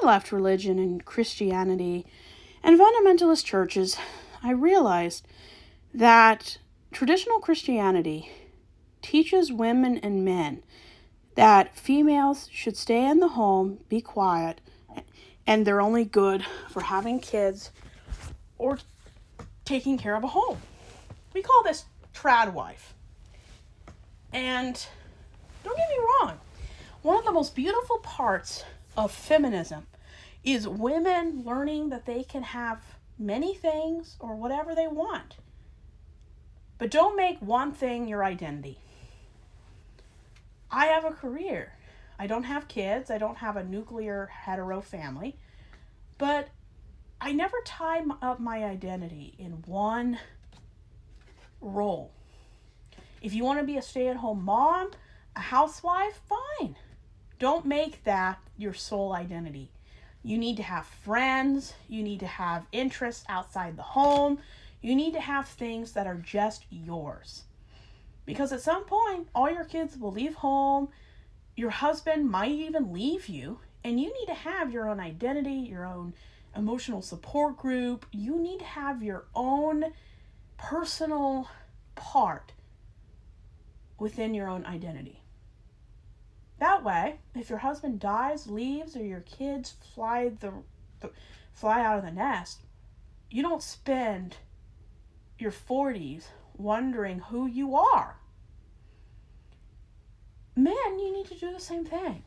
left religion and Christianity and fundamentalist churches, I realized that traditional Christianity teaches women and men that females should stay in the home, be quiet, and they're only good for having kids or taking care of a home. We call this trad wife. And don't get me wrong, one of the most beautiful parts of feminism is women learning that they can have many things or whatever they want. But don't make one thing your identity. I have a career. I don't have kids. I don't have a nuclear hetero family. But I never tie up my identity in one role. If you want to be a stay-at-home mom, a housewife, fine. Don't make that your sole identity. You need to have friends. You need to have interests outside the home. You need to have things that are just yours. Because at some point, all your kids will leave home. Your husband might even leave you. And you need to have your own identity, your own emotional support group. You need to have your own personal part within your own identity. That way, if your husband dies, leaves, or your kids fly out of the nest, you don't spend your 40s wondering who you are. Men, you need to do the same thing.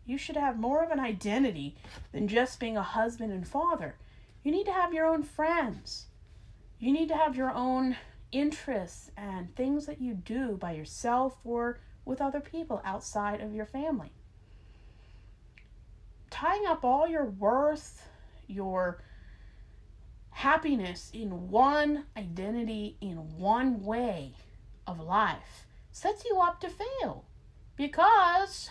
You should have more of an identity than just being a husband and father. You need to have your own friends. You need to have your own interests and things that you do by yourself or with other people outside of your family. Tying up all your worth, your happiness in one identity, in one way of life, sets you up to fail. Because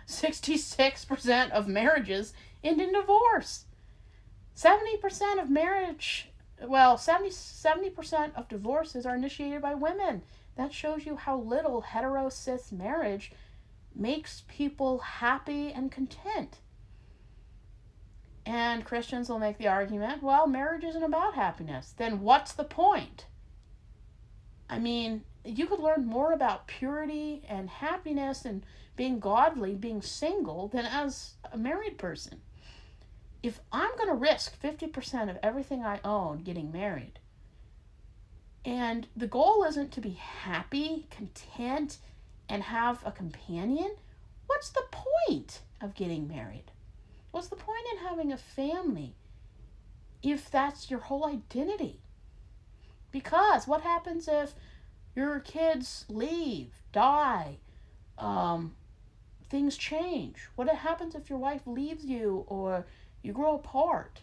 66% of marriages end in divorce. 70% of 70% of divorces are initiated by women. That shows you how little hetero-cis marriage makes people happy and content. And Christians will make the argument, well, marriage isn't about happiness. Then what's the point? I mean, you could learn more about purity and happiness and being godly, being single, than as a married person. If I'm going to risk 50% of everything I own getting married, and the goal isn't to be happy, content, and have a companion, what's the point of getting married? What's the point in having a family if that's your whole identity? Because what happens if your kids leave, die, things change? What happens if your wife leaves you or you grow apart?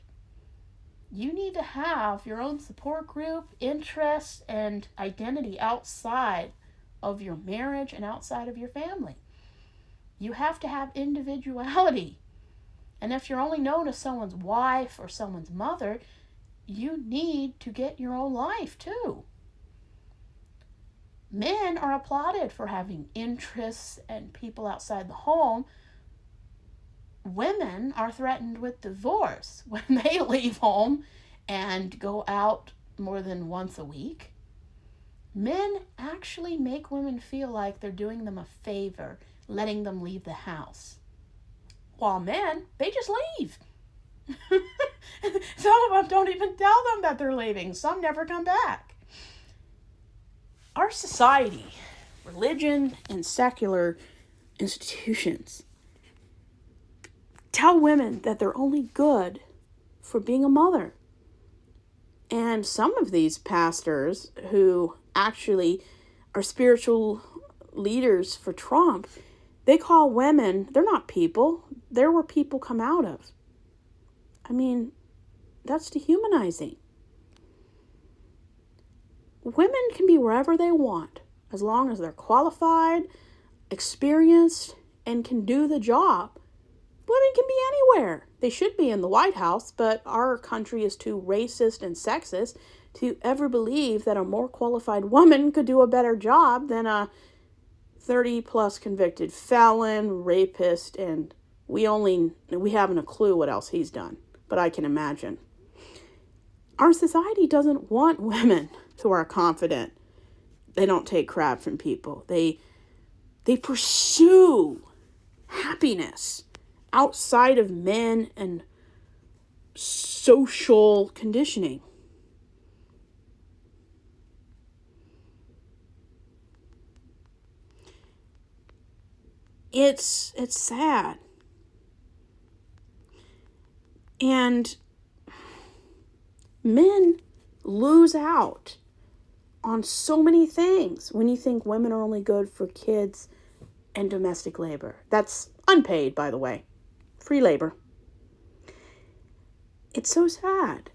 You need to have your own support group, interests, and identity outside of your marriage and outside of your family. You have to have individuality. And if you're only known as someone's wife or someone's mother, you need to get your own life too. Men are applauded for having interests and people outside the home. Women are threatened with divorce when they leave home and go out more than once a week. Men actually make women feel like they're doing them a favor, letting them leave the house. While men, they just leave. Some of them don't even tell them that they're leaving. Some never come back. Our society, religion, and secular institutions tell women that they're only good for being a mother. And some of these pastors who actually are spiritual leaders for Trump, they call women, they're not people. They're where people come out of. I mean, that's dehumanizing. Women can be wherever they want, as long as they're qualified, experienced, and can do the job. Women can be anywhere. They should be in the White House, but our country is too racist and sexist to ever believe that a more qualified woman could do a better job than a 30-plus convicted felon, rapist, and we haven't a clue what else he's done, but I can imagine. Our society doesn't want women who are confident. They don't take crap from people. They pursue happiness outside of men and social conditioning. It's sad. And men lose out on so many things when you think women are only good for kids and domestic labor. That's unpaid, by the way. Free labor. It's so sad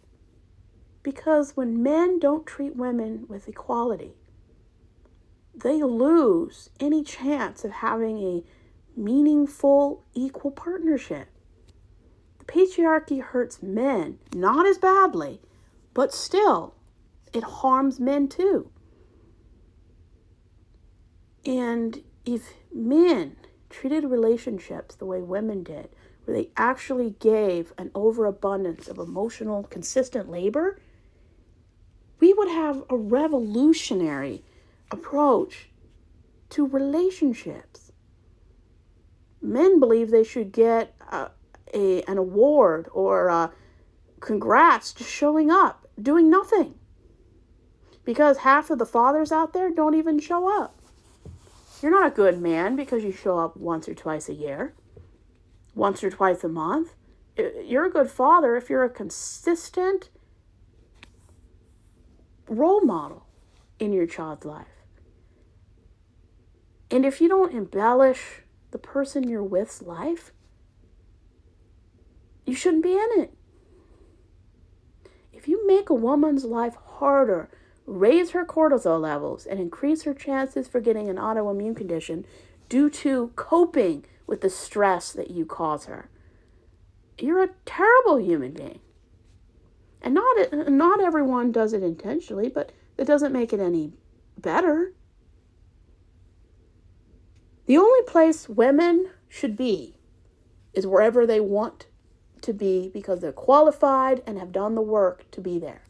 because when men don't treat women with equality, they lose any chance of having a meaningful, equal partnership. The patriarchy hurts men, not as badly, but still, it harms men too. And if men treated relationships the way women did, where they actually gave an overabundance of emotional, consistent labor, we would have a revolutionary approach to relationships. Men believe they should get an award or congrats just showing up, doing nothing. Because half of the fathers out there don't even show up. You're not a good man because you show up once or twice a year, once or twice a month. You're a good father if you're a consistent role model in your child's life. And if you don't embellish the person you're with's life, you shouldn't be in it. If you make a woman's life harder, raise her cortisol levels, and increase her chances for getting an autoimmune condition due to coping with the stress that you cause her, you're a terrible human being. And not everyone does it intentionally, but it doesn't make it any better. The only place women should be is wherever they want to be because they're qualified and have done the work to be there.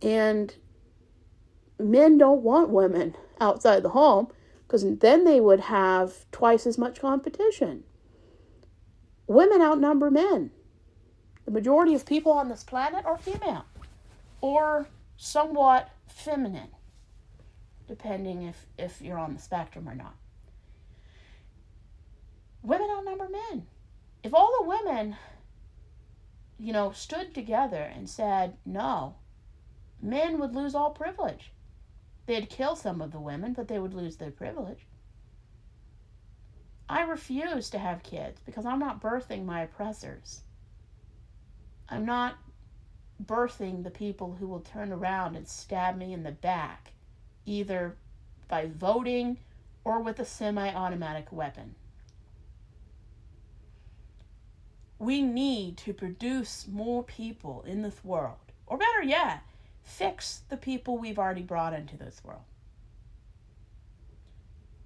And men don't want women outside the home because then they would have twice as much competition. Women outnumber men. The majority of people on this planet are female or somewhat feminine, depending if you're on the spectrum or not. Women outnumber men. If all the women, stood together and said no, men would lose all privilege. They'd kill some of the women, but they would lose their privilege. I refuse to have kids because I'm not birthing my oppressors. I'm not birthing the people who will turn around and stab me in the back, either by voting or with a semi-automatic weapon. We need to produce more people in this world, or better yet, fix the people we've already brought into this world.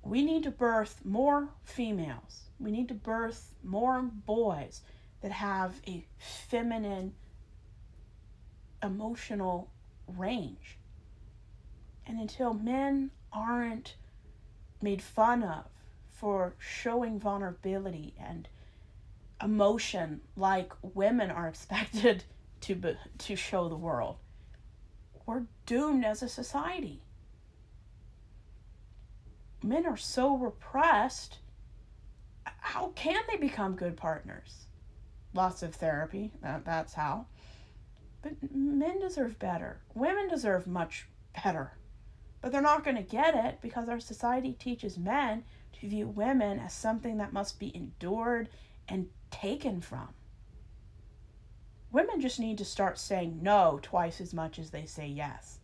We need to birth more females. We need to birth more boys that have a feminine emotional range. And until men aren't made fun of for showing vulnerability and emotion like women are expected to show the world, we're doomed as a society. Men are so repressed. How can they become good partners? Lots of therapy, that's how. But men deserve better. Women deserve much better. But they're not going to get it because our society teaches men to view women as something that must be endured and taken from. Women just need to start saying no twice as much as they say yes.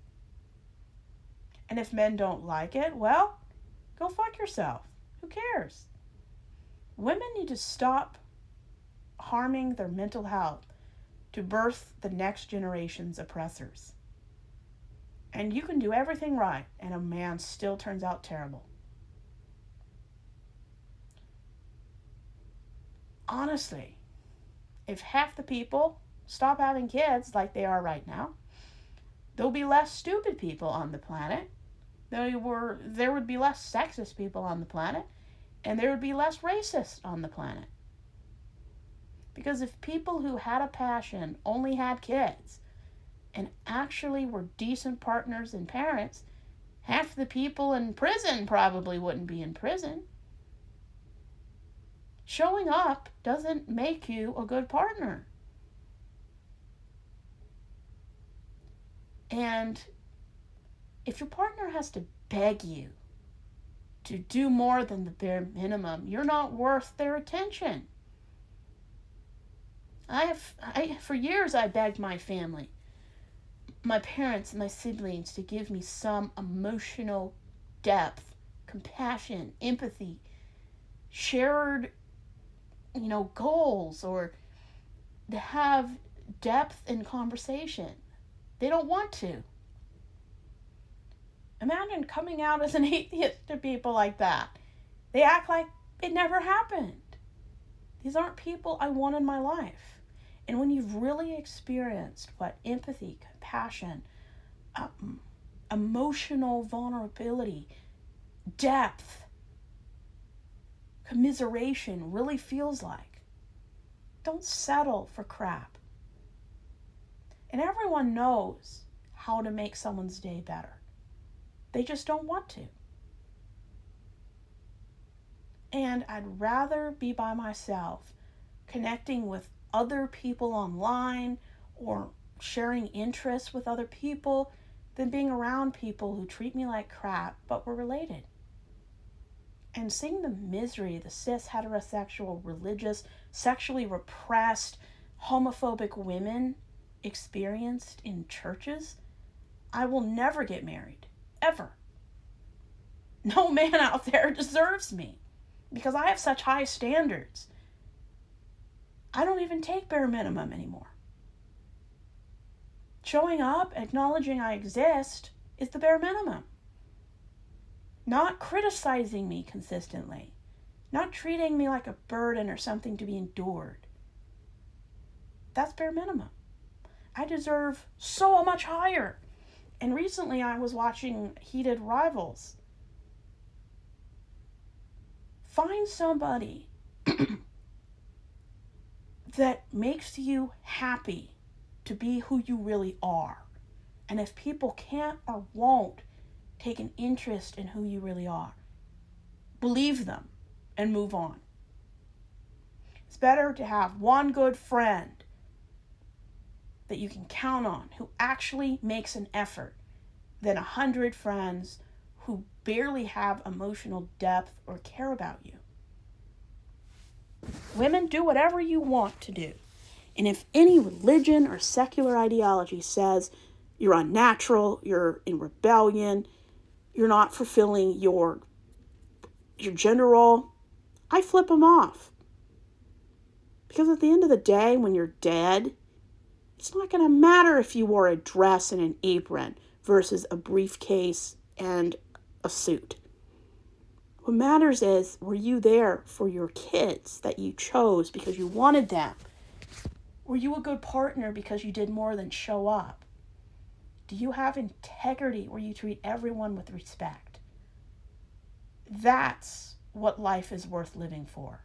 And if men don't like it, well, go fuck yourself. Who cares? Women need to stop harming their mental health to birth the next generation's oppressors. And you can do everything right, and a man still turns out terrible. honestly, if half the people stop having kids like they are right now, there'll be less stupid people on the planet. There would be less sexist people on the planet, and there would be less racist on the planet. Because if people who had a passion only had kids and actually were decent partners and parents, half the people in prison probably wouldn't be in prison. Showing up doesn't make you a good partner. And if your partner has to beg you to do more than the bare minimum, you're not worth their attention. For years I begged my family, my parents and my siblings, to give me some emotional depth, compassion, empathy, shared, goals, or to have depth in conversation. They don't want to. Imagine coming out as an atheist to people like that. They act like it never happened. These aren't people I want in my life. And when you've really experienced what empathy, compassion, emotional vulnerability, depth, commiseration really feels like, don't settle for crap. And everyone knows how to make someone's day better. They just don't want to. And I'd rather be by myself, connecting with other people online or sharing interests with other people, than being around people who treat me like crap but we're related. And seeing the misery the cis, heterosexual, religious, sexually repressed, homophobic women experienced in churches, I will never get married. Ever. No man out there deserves me, because I have such high standards. I don't even take bare minimum anymore. Showing up, acknowledging I exist, is the bare minimum. Not criticizing me consistently. Not treating me like a burden or something to be endured. That's bare minimum. I deserve so much higher. And recently I was watching Heated Rivals. Find somebody that makes you happy to be who you really are. And if people can't or won't take an interest in who you really are, believe them and move on. It's better to have one good friend that you can count on who actually makes an effort than 100 friends who barely have emotional depth or care about you. Women, do whatever you want to do. And if any religion or secular ideology says you're unnatural, you're in rebellion, you're not fulfilling your gender role, I flip them off. Because at the end of the day, when you're dead, it's not going to matter if you wore a dress and an apron versus a briefcase and a suit. What matters is, were you there for your kids that you chose because you wanted them? Were you a good partner because you did more than show up? Do you have integrity where you treat everyone with respect? That's what life is worth living for.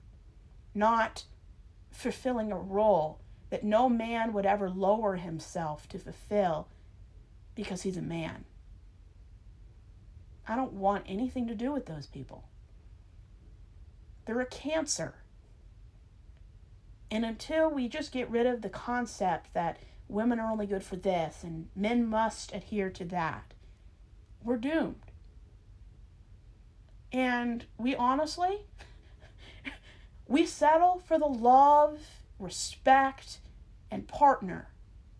Not fulfilling a role that no man would ever lower himself to fulfill because he's a man. I don't want anything to do with those people. They're a cancer. And until we just get rid of the concept that women are only good for this and men must adhere to that, we're doomed. And we honestly, we settle for the love, respect, and partner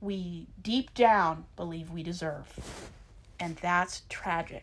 we deep down believe we deserve. And that's tragic.